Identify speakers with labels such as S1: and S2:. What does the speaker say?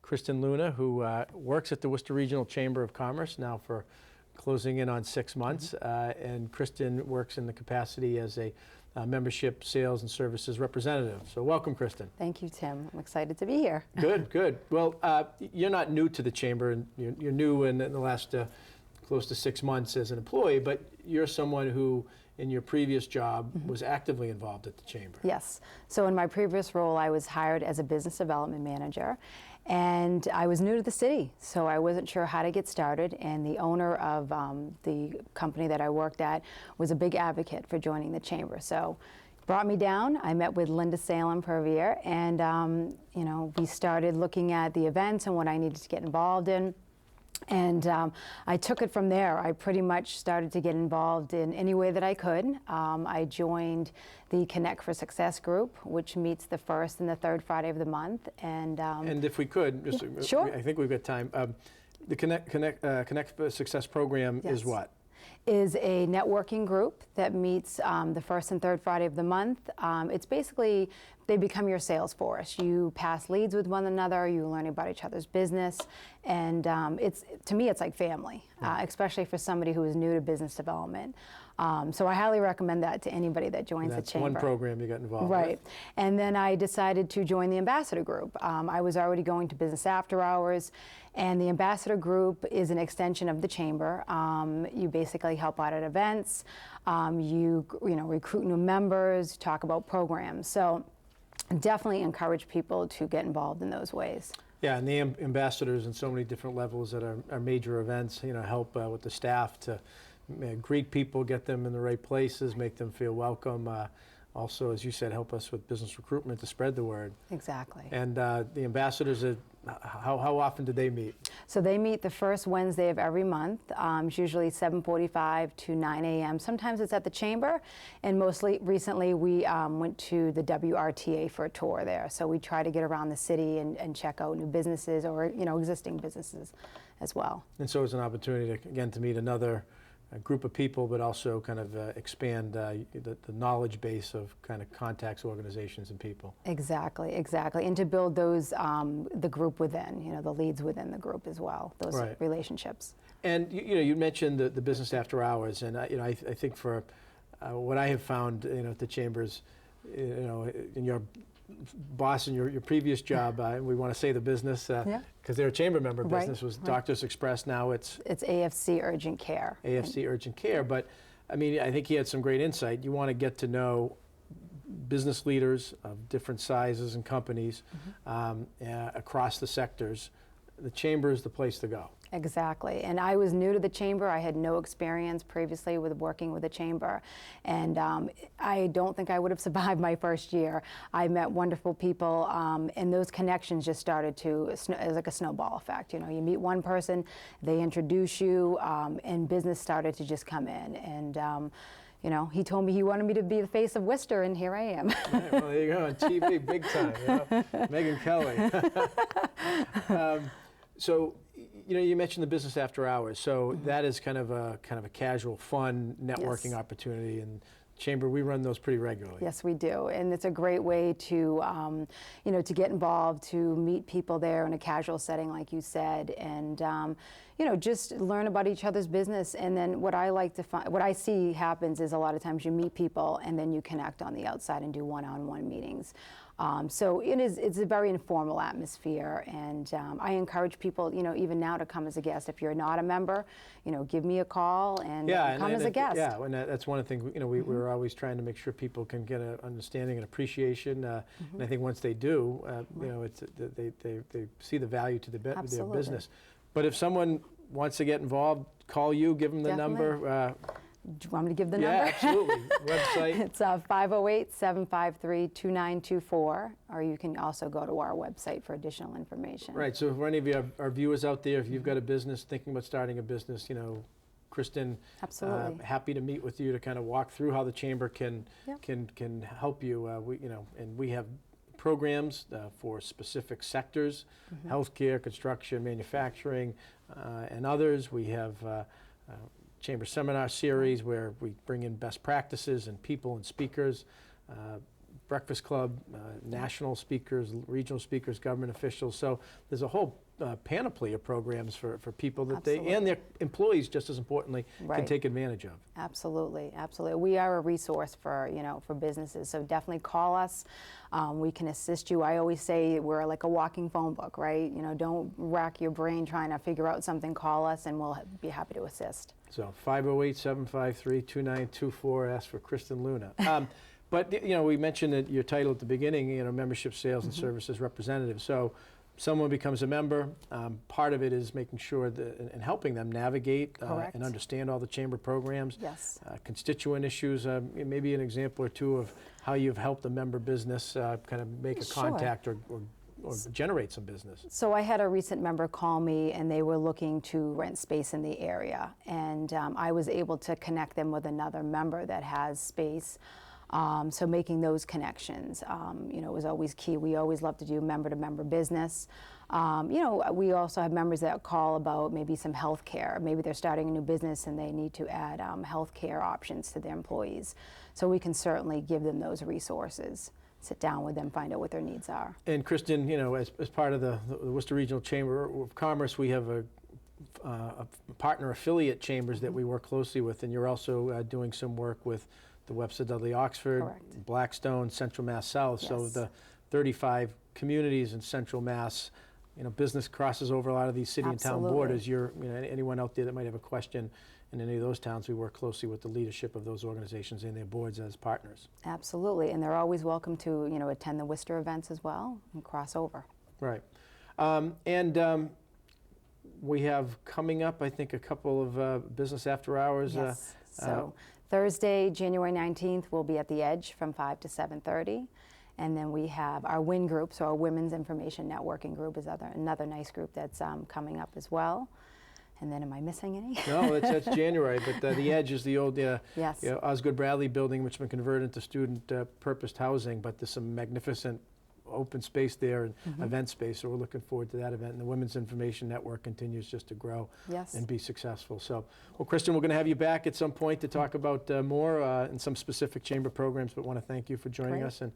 S1: Kristen Luna, who works at the Worcester Regional Chamber of Commerce now for closing in on 6 months. And Kristen works in the capacity as a membership sales and services representative. So welcome, Kristen.
S2: Thank you, Tim. I'm excited to be here.
S1: Good, good. Well, you're not new to the chamber, and you're new in the last close to 6 months as an employee, but you're someone who, in your previous job, was actively involved at the chamber.
S2: Yes. So in my previous role, I was hired as a business development manager, and I was new to the city, so I wasn't sure how to get started, and the owner of the company that I worked at was a big advocate for joining the chamber. So brought me down. I met with Linda Salem Purvier, and you know, we started looking at the events and what I needed to get involved in. And I took it from there. I pretty much started to get involved in any way that I could. I joined the Connect for Success group, which meets the first and the third Friday of the month. And
S1: if we could, just,
S2: sure.
S1: I think we've got time. The Connect for Success program is what?
S2: Is a networking group that meets the first and third Friday of the month. It's basically, they become your sales force. You pass leads with one another, you learn about each other's business, and to me, it's like family, especially for somebody who is new to business development. So I highly recommend that to anybody that joins the chamber.
S1: That's one program you got involved
S2: with.
S1: Right.
S2: And then I decided to join the ambassador group. I was already going to business after hours, and the ambassador group is an extension of the chamber. You basically help out at events, you recruit new members, talk about programs. So definitely encourage people to get involved in those ways.
S1: Yeah, and the ambassadors in so many different levels at our major events, help with the staff to greet people, get them in the right places, make them feel welcome. Also, as you said, help us with business recruitment to spread the word.
S2: Exactly.
S1: And the ambassadors, how often do they meet?
S2: So they meet the first Wednesday of every month. It's usually 7:45 to 9 a.m. Sometimes it's at the chamber, and mostly recently we went to the WRTA for a tour there. So we try to get around the city and check out new businesses or existing businesses as well.
S1: And so it's an opportunity to meet another group of people, but also kind of expand the knowledge base of kind of contacts, organizations, and people.
S2: Exactly, exactly, and to build those the group within, the leads within the group as well, those relationships. And
S1: you mentioned the business after hours, and I think for what I have found, at the chambers, in your boss in your previous job, and we want to say the business because they're a chamber member business, was Doctors Express. Now it's
S2: AFC Urgent Care.
S1: AFC Urgent Care, but I mean, I think he had some great insight. You want to get to know business leaders of different sizes and companies across the sectors. The chamber is the place to go.
S2: Exactly, and I was new to the chamber. I had no experience previously with working with the chamber, and I don't think I would have survived my first year. I met wonderful people, and those connections just started to, it's like a snowball effect. You meet one person, they introduce you, and business started to just come in. And he told me he wanted me to be the face of Worcester, and here I am.
S1: Right, well, there you go, on TV, big time, Megyn Kelly. So, you mentioned the business after hours. So that is kind of a casual, fun networking opportunity. And chamber, we run those pretty regularly.
S2: Yes, we do, and it's a great way to, to get involved, to meet people there in a casual setting, like you said, and just learn about each other's business. And then what I see happens is a lot of times you meet people and then you connect on the outside and do one-on-one meetings. So it's a very informal atmosphere, and I encourage people, even now, to come as a guest. If you're not a member, give me a call and come as a guest.
S1: Yeah, and that's one of the things, we're always trying to make sure people can get an understanding and appreciation, and I think once they do, they see the value to their business. But if someone wants to get involved, call you, give them the number.
S2: Do you want me to give the number?
S1: Yeah, absolutely. Website?
S2: It's 508-753-2924, or you can also go to our website for additional information.
S1: Right, so for any of you, our viewers out there, if you've got a business, thinking about starting a business, Kristen,
S2: absolutely,
S1: happy to meet with you to kind of walk through how the chamber can help you. And we have programs for specific sectors, healthcare, construction, manufacturing, and others. We have Chamber Seminar Series where we bring in best practices and people and speakers. Breakfast Club, national speakers, regional speakers, government officials. So there's a whole panoply of programs for people that they and their employees, just as importantly, can take advantage of.
S2: Absolutely, absolutely. We are a resource for for businesses. So definitely call us. We can assist you. I always say we're like a walking phone book, right? Don't rack your brain trying to figure out something. Call us, and we'll be happy to assist.
S1: So 508-753-2924. Ask for Kristen Luna. But we mentioned that your title at the beginning, membership sales and services representative. So someone becomes a member. Part of it is making sure that and helping them navigate and understand all the chamber programs.
S2: Yes.
S1: Constituent issues. Maybe an example or two of how you've helped a member business kind of make a contact or generate some business.
S2: So I had a recent member call me, and they were looking to rent space in the area, and I was able to connect them with another member that has space. So making those connections, was always key. We always love to do member-to-member business. We also have members that call about maybe some health care. Maybe they're starting a new business and they need to add health care options to their employees. So we can certainly give them those resources. Sit down with them, find out what their needs are.
S1: And Kristen, as part of the Worcester Regional Chamber of Commerce, we have a partner affiliate chambers that we work closely with, and you're also doing some work with the Webster Dudley Oxford,
S2: Correct.
S1: Blackstone, Central Mass South.
S2: Yes.
S1: So the 35 communities in Central Mass, business crosses over a lot of these city and town borders. Anyone out there that might have a question in any of those towns, we work closely with the leadership of those organizations and their boards as partners.
S2: Absolutely, and they're always welcome to attend the Worcester events as well and cross over.
S1: Right. We have coming up, I think, a couple of business after hours.
S2: Yes. So Thursday, January 19th, we'll be at the Edge from 5 to 7:30. And then we have our WIN group, so our Women's Information Networking group is another nice group that's coming up as well. And then am I missing any?
S1: No, that's January, but the Edge is the old
S2: yes.
S1: Osgood Bradley building, which has been converted into student purposed housing, but there's some magnificent open space there and event space, so we're looking forward to that event. And the Women's Information Network continues just to grow and be successful. So, well, Kristen, we're going to have you back at some point to talk about more and some specific chamber programs, but want to thank you for joining us and